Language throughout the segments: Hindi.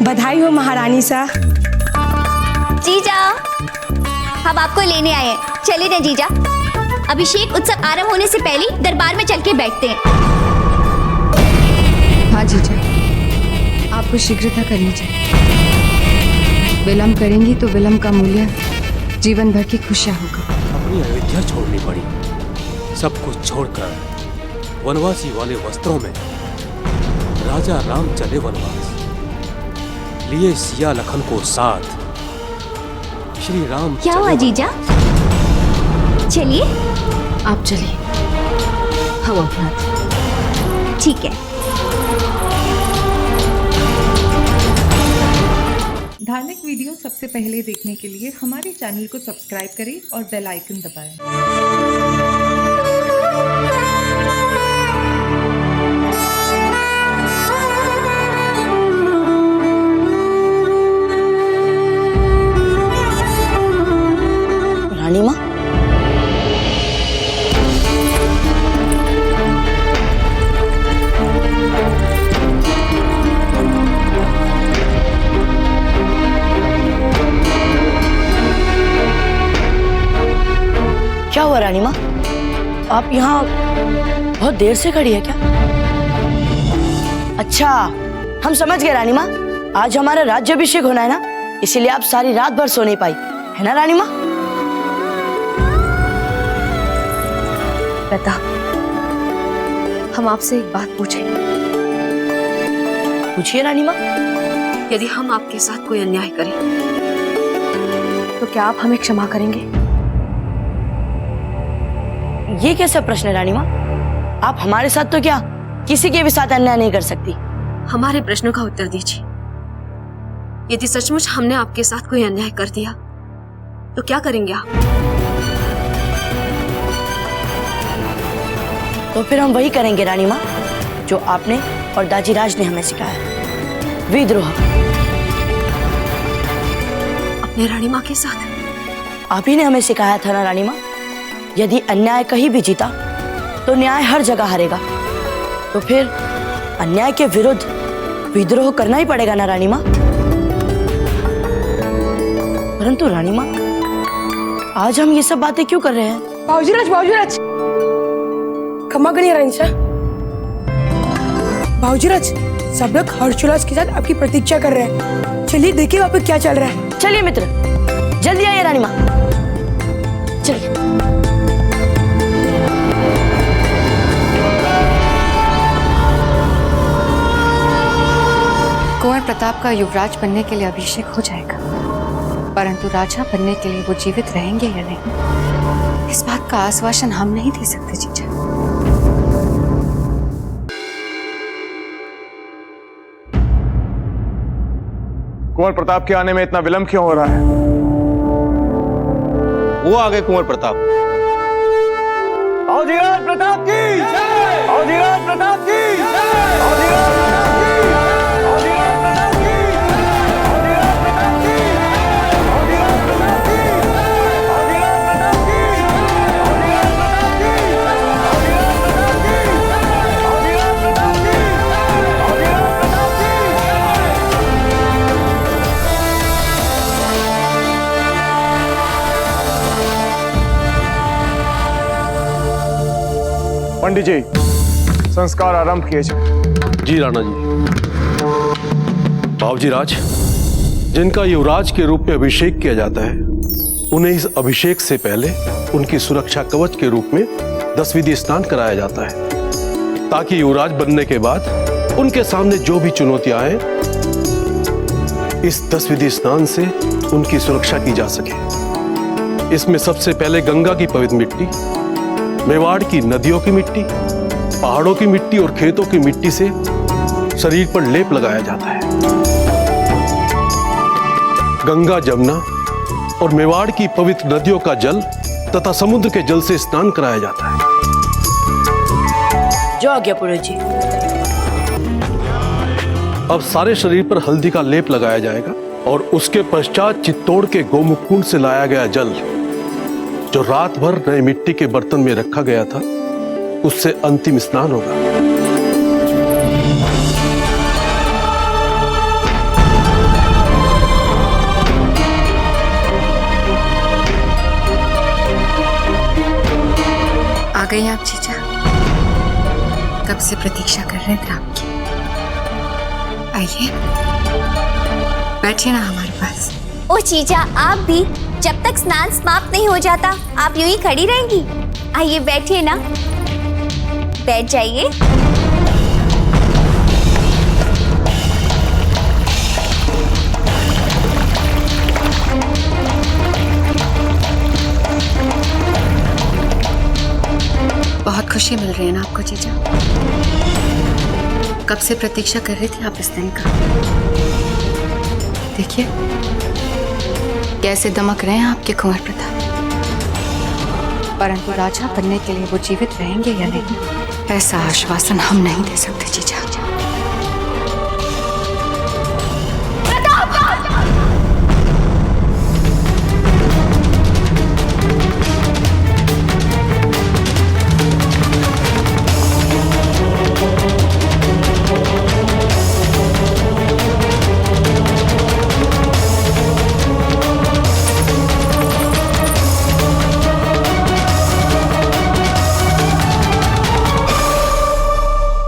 बधाई हो महारानी सा। जीजा, हम आपको लेने आए हैं। चलिए ना जीजा, अभिषेक उत्सव आरंभ होने से पहले दरबार में चल के बैठते हैं। हाँ जीजा, आपको शीघ्रता करनी चाहिए। विलंब करेंगी तो विलंब का मूल्य जीवन भर की खुशियाँ होगा। अपनी अयोध्या छोड़नी पड़ी, सब कुछ छोड़कर वनवासी वाले वस्त्रों में राजा राम चले वनवास, लिए सिया लखन को साथ। श्री राम क्या हुआ जीजा? चलिए आप चलिए, हम अपना ठीक है। धार्मिक वीडियो सबसे पहले देखने के लिए हमारे चैनल को सब्सक्राइब करें और बेल आइकन दबाएं। रानी माँ, क्या हुआ रानी माँ? आप यहाँ बहुत देर से खड़ी है क्या? अच्छा, हम समझ गए रानी माँ, आज हमारा राज्याभिषेक होना है ना, इसीलिए आप सारी रात भर सो नहीं पाई, है ना रानी माँ? प्रताप, हम आपसे एक बात पूछेंगे। पूछिए रानी माँ। यदि हम आपके साथ कोई अन्याय करें तो क्या आप हमें क्षमा करेंगे? ये कैसा प्रश्न है रानी माँ? आप हमारे साथ तो क्या किसी के भी साथ अन्याय नहीं कर सकती। हमारे प्रश्नों का उत्तर दीजिए। यदि सचमुच हमने आपके साथ कोई अन्याय कर दिया तो क्या करेंगे आप? तो फिर हम वही करेंगे रानी माँ जो आपने और दाजीराज ने हमें सिखाया, विद्रोह। अपने रानी माँ के साथ? आप ही ने हमें सिखाया था ना रानी माँ, यदि अन्याय कहीं भी जीता तो न्याय हर जगह हारेगा, तो फिर अन्याय के विरुद्ध विद्रोह करना ही पड़ेगा ना रानी माँ। परंतु रानी माँ, आज हम ये सब बातें क्यों कर रहे हैं? बाबूजीराज, क्षमा करिए रानी सा। बाबूजीराज, सब लोग हर्षोल्लास के साथ आपकी प्रतीक्षा कर रहे हैं। चलिए देखिए वहाँ पे क्या चल रहा है। चलिए मित्र, जल्दी आइए रानी माँ, चलिए। कुंवर प्रताप का युवराज बनने के लिए अभिषेक हो जाएगा, परंतु राजा बनने के लिए वो जीवित रहेंगे या नहीं, इस बात का आश्वासन हम नहीं दे सकते जीजा। कुंवर प्रताप के आने में इतना विलंब क्यों हो रहा है? वो आ गए कुंवर प्रताप। औजिराज प्रताप की जय! औजिराज प्रताप की जय! औजिराज प्रताप की जय! औजिराज प्रताप की जय! औजिराज प्रताप की जय! औजिराज प्रताप की जय! औजिराज प्रताप की जय! औजिराज प्रताप की जय! औजिराज प्रताप की जय! औजिराज प्रताप की जय! औजिराज प्रताप की जय! पंडित जी, संस्कार आरंभ किए जाए। जी राणा जी। बाबूजी राज, जिनका युवराज के रूप में अभिषेक किया जाता है, उन्हें इस अभिषेक से पहले उनकी सुरक्षा कवच के रूप में 10 विधि स्नान कराया जाता है, ताकि युवराज बनने के बाद उनके सामने जो भी चुनौतियां आए, इस 10 विधि स्नान से उनकी सुरक्षा की जा सके। इसमें सबसे पहले गंगा की पवित्र मिट्टी, मेवाड़ की नदियों की मिट्टी, पहाड़ों की मिट्टी और खेतों की मिट्टी से शरीर पर लेप लगाया जाता है। गंगा, जमुना और मेवाड़ की पवित्र नदियों का जल तथा समुद्र के जल से स्नान कराया जाता है। जो आज्ञा पुरोहित जी। अब सारे शरीर पर हल्दी का लेप लगाया जाएगा और उसके पश्चात चित्तौड़ के गोमुख कुंड से लाया गया जल, जो रात भर नए मिट्टी के बर्तन में रखा गया था, उससे अंतिम स्नान होगा। गई आप जीजा। कब से प्रतीक्षा कर रहे थे आपकी। आइए बैठिए ना हमारे पास। ओ जीजा, आप भी जब तक स्नान समाप्त नहीं हो जाता आप यूं ही खड़ी रहेंगी? आइए बैठिए ना, बैठ जाइए। बहुत खुशी मिल रही है ना आपको जीजा? कब से प्रतीक्षा कर रही थी आप इस दिन का। देखिए कैसे दमक रहे हैं आपके कुंवर प्रताप। परंतु राजा बनने के लिए वो जीवित रहेंगे या नहीं, ऐसा आश्वासन हम नहीं दे सकते जीजा।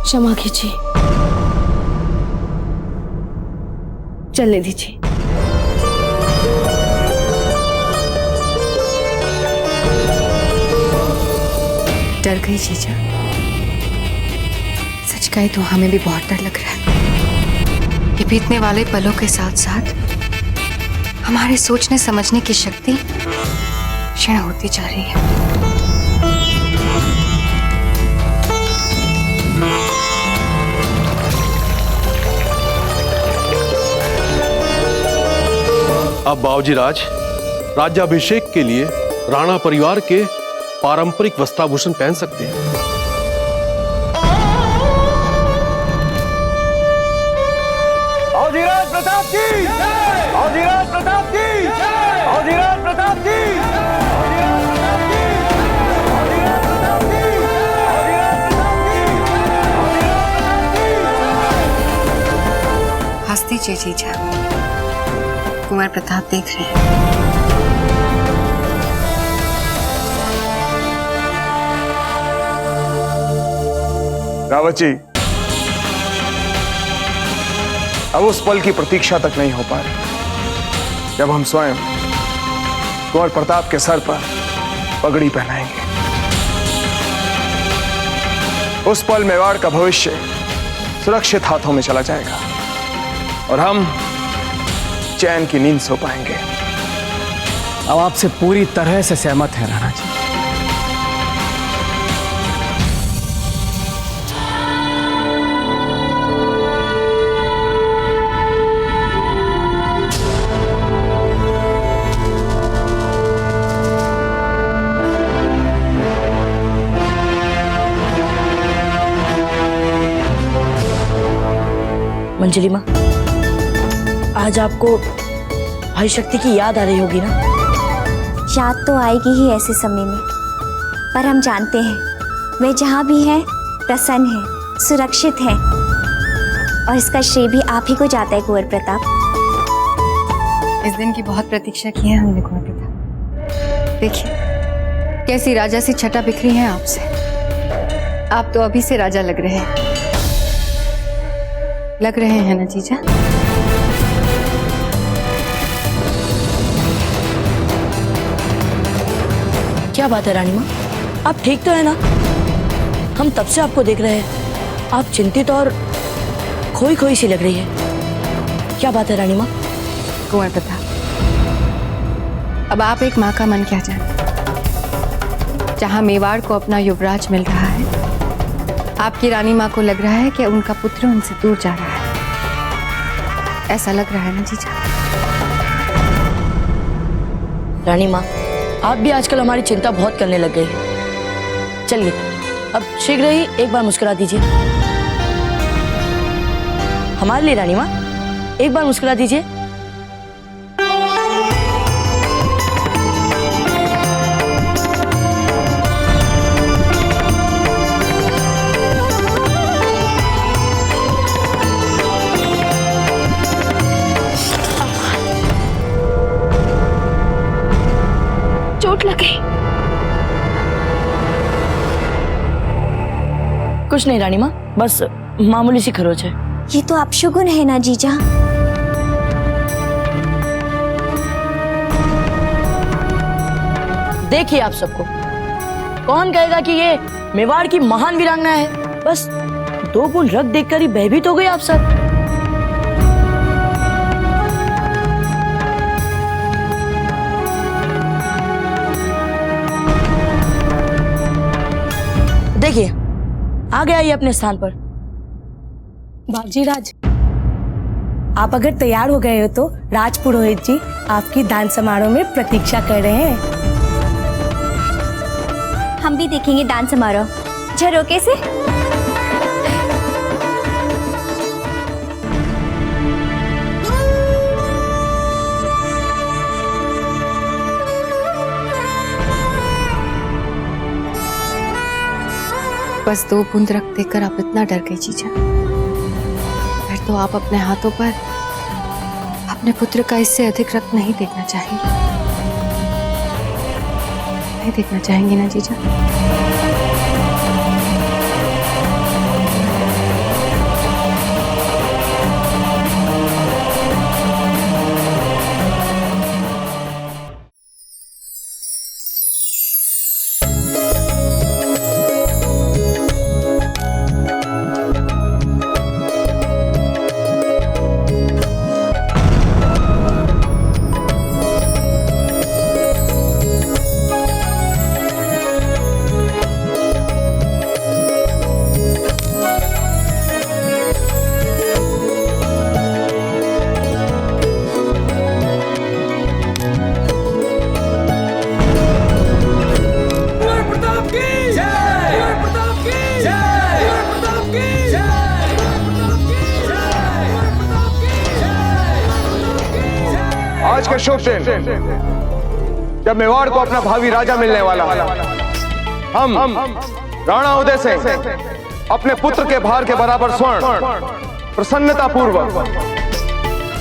क्षमा कीजिए, चलने दीजिए। डर गई जीजा? सच कहे तो हमें भी बहुत डर लग रहा है। ये बीतने वाले पलों के साथ साथ हमारे सोचने समझने की शक्ति क्षीण होती जा रही है। अब बाबूजी राज राज्याभिषेक के लिए राणा परिवार के पारंपरिक वस्त्राभूषण पहन सकते हैं। अवधिराज प्रताप की जय! अवधिराज प्रताप की जय! अवधिराज प्रताप की अवधिराज प्रताप की अवधिराज प्रताप की अवधिराज प्रताप की हंस दीजिए जीजा, कुंवर प्रताप देख रहे हैं। रावत जी, अब उस पल की प्रतीक्षा तक नहीं हो पा रही जब हम स्वयं कुंवर प्रताप के सर पर पगड़ी पहनाएंगे। उस पल मेवाड़ का भविष्य सुरक्षित हाथों में चला जाएगा और हम चैन की नींद सो पाएंगे। अब आपसे पूरी तरह से सहमत है राणा जी। मंजरी माँ, आज आपको भाई शक्ति की याद आ रही होगी ना? याद तो आएगी ही ऐसे समय में, पर हम जानते हैं वे जहाँ भी हैं प्रसन्न हैं, सुरक्षित हैं, और इसका श्रेय भी आप ही को जाता है कुंवर प्रताप। इस दिन की बहुत प्रतीक्षा की है हमने कुंवर प्रताप। देखिए कैसी राजा सी छटा बिखरी है आपसे। आप तो अभी से राजा लग रहे हैं ना जीजा? क्या बात है रानी माँ, आप ठीक तो है ना? हम तब से आपको देख रहे हैं, आप चिंतित और खोई खोई सी लग रही है। क्या बात है रानी माँ? कुंवर प्रताप, अब आप एक माँ का मन क्या जाने। जहाँ मेवाड़ को अपना युवराज मिल रहा है, आपकी रानी माँ को लग रहा है कि उनका पुत्र उनसे दूर जा रहा है। ऐसा लग रहा है ना जीजा? रानी माँ, आप भी आजकल हमारी चिंता बहुत करने लग गई हैं। चलिए अब शीघ्र ही एक बार मुस्कुरा दीजिए हमारे लिए। रानी माँ, एक बार मुस्कुरा दीजिए। चोट लगे। कुछ नहीं रानी माँ, बस मामूली सी खरोच है। ये तो अपशगुन है ना जीजा। देखिए आप सबको, कौन कहेगा कि ये मेवाड़ की महान वीरांगना है। बस 2 बूंद रक्त देखकर ही भयभीत हो गए आप सब। देखिए आ गया ये अपने स्थान पर। बाबूजी आप अगर तैयार हो गए हो तो राज पुरोहित जी आपकी दान समारोह में प्रतीक्षा कर रहे हैं। हम भी देखेंगे दान समारोह। झरोके से बस 2 बूंद रक्त देखकर आप इतना डर गई जीजा, फिर तो आप अपने हाथों पर अपने पुत्र का इससे अधिक रक्त नहीं देखना चाहेंगे। नहीं देखना चाहेंगे ना जीजा? आज का शुभ दिन, जब मेवाड़ को अपना भावी राजा मिलने वाला है, हम राणा उदय सिंह अपने पुत्र के भार के बराबर स्वर्ण प्रसन्नता पूर्वक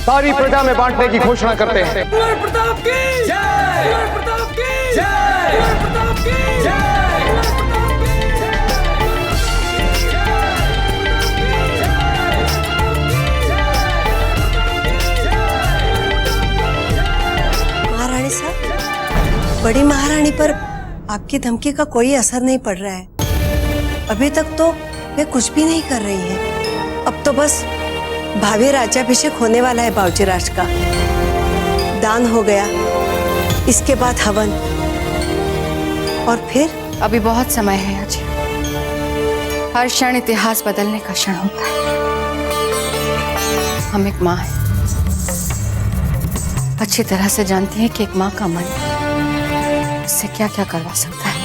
सारी प्रजा में बांटने की घोषणा करते हैं। प्रताप की जय! प्रताप की जय! प्रताप की जय! महारानी साहब, बड़ी महारानी पर आपकी धमकी का कोई असर नहीं पड़ रहा है। अभी तक तो वे कुछ भी नहीं कर रही है। अब तो बस भावी राज्याभिषेक होने वाला है बाबूजी राज का। दान हो गया, इसके बाद हवन, और फिर अभी बहुत समय है अजय। हर क्षण इतिहास बदलने का क्षण होता है। हम एक माँ हैं, अच्छी तरह से जानती हैं कि एक माँ का मन इससे क्या क्या करवा सकता है।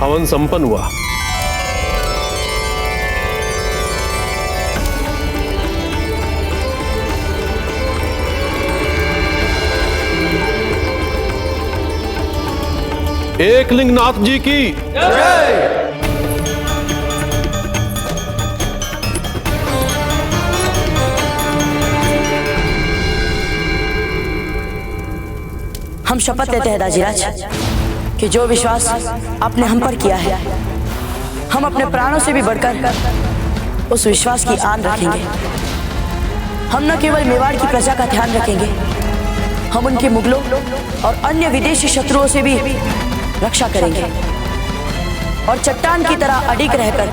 हवन संपन्न हुआ। एकलिंगनाथ जी की जय। हम शपथ लेते हैं दाजीराज कि जो विश्वास आपने हम पर किया है, हम अपने प्राणों से भी बढ़कर उस विश्वास की आन रखेंगे। हम न केवल मेवाड़ की प्रजा का ध्यान रखेंगे, हम उनके मुगलों और अन्य विदेशी शत्रुओं से भी रक्षा करेंगे और चट्टान की तरह अडिग रहकर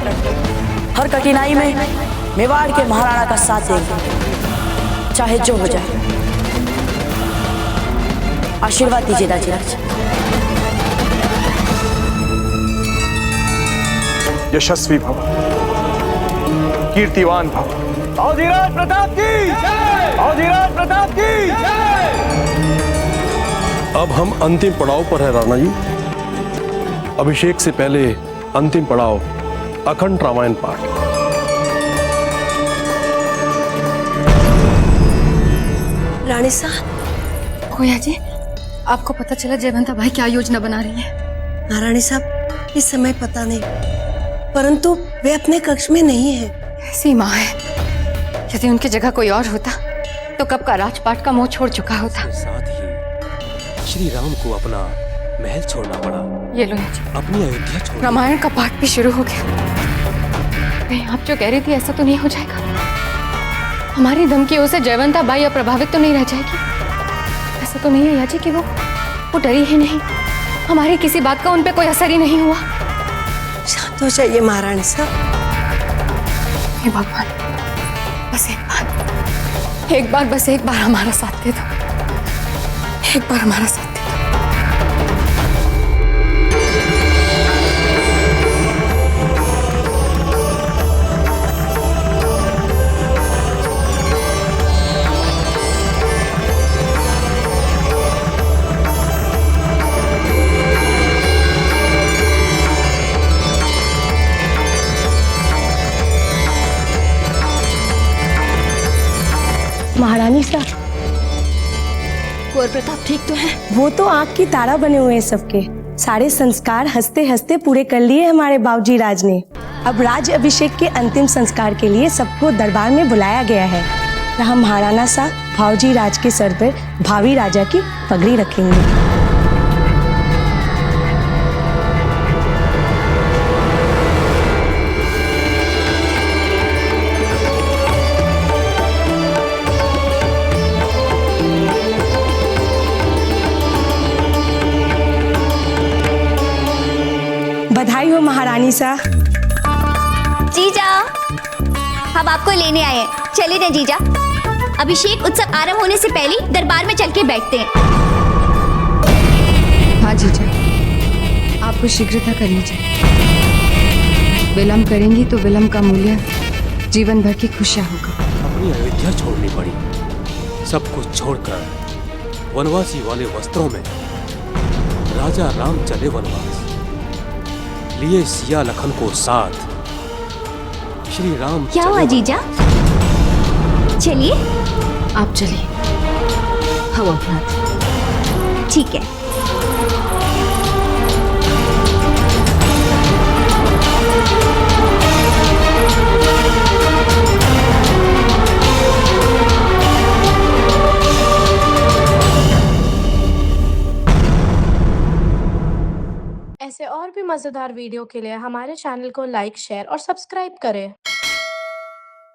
हर कठिनाई में मेवाड़ के महाराणा का साथ देंगे, चाहे जो हो जाए। आशीर्वाद दीजिए दाजीराज। यशस्वी भव, कीर्तिवान भव। बाबूजीराज प्रताप की जय! बाबूजीराज प्रताप की जय! अब हम अंतिम पड़ाव पर है राणा जी। अभिषेक से पहले अंतिम पड़ाव अखंड रामायण पाठ। रानी साहब, खोया जी, आपको पता चला जयवंता भाई क्या योजना बना रही है? महारानी साहब, इस समय पता नहीं। परंतु वे अपने कक्ष में नहीं है। ऐसी माँ है, यदि उनकी जगह कोई और होता तो कब का राजपाट का मोह छोड़ चुका होता। साथ ही श्री राम को अपना महल छोड़ना पड़ा, ये लो जी, अपनी अयोध्या छोड़। रामायण का पाठ भी शुरू हो गया। कहीं आप जो कह रही थी ऐसा तो नहीं हो जाएगा? हमारी धमकियों से जयवंता बाई अप्रभावित तो नहीं रह जाएगी? ऐसा तो नहीं है याजी कि वो डरी ही नहीं, हमारी किसी बात का उन पे कोई असर ही नहीं हुआ? शांत हो जाइए महारानी साहब। हे भगवान, बस एक बार हमारा साथ दे दो, एक बार हमारा साथ दे दो। महारानी साहब, गौर प्रताप ठीक तो है? वो तो आँख की तारा बने हुए हैं सबके। सारे संस्कार हंसते हंसते पूरे कर लिए हमारे बाबूजी राज ने। अब राज अभिषेक के अंतिम संस्कार के लिए सबको दरबार में बुलाया गया है। यहाँ महाराणा साहब बाबूजी राज के सर पर भावी राजा की पगड़ी रखेंगे। बधाई हो महारानी साहब। जीजा, हम आपको लेने आए हैं। चलिए ना जीजा, अभिषेक उत्सव आरंभ होने से पहले दरबार में चल के बैठते हैं। हाँ जीजा, आपको शीघ्रता करनी चाहिए। विलंब करेंगी तो विलंब का मूल्य जीवन भर की खुशियाँ होगा। अपनी अयोध्या छोड़नी पड़ी, सब कुछ छोड़कर वनवासी वाले वस्त्रों में राजा राम चले वनवास, लिए सिया लखन को साथ। श्री राम क्या हुआ जीजा? चलिए, आप चलिए, हम अपना ठीक है। ऐसे और भी मज़ेदार वीडियो के लिए हमारे चैनल को लाइक, शेयर और सब्सक्राइब करें।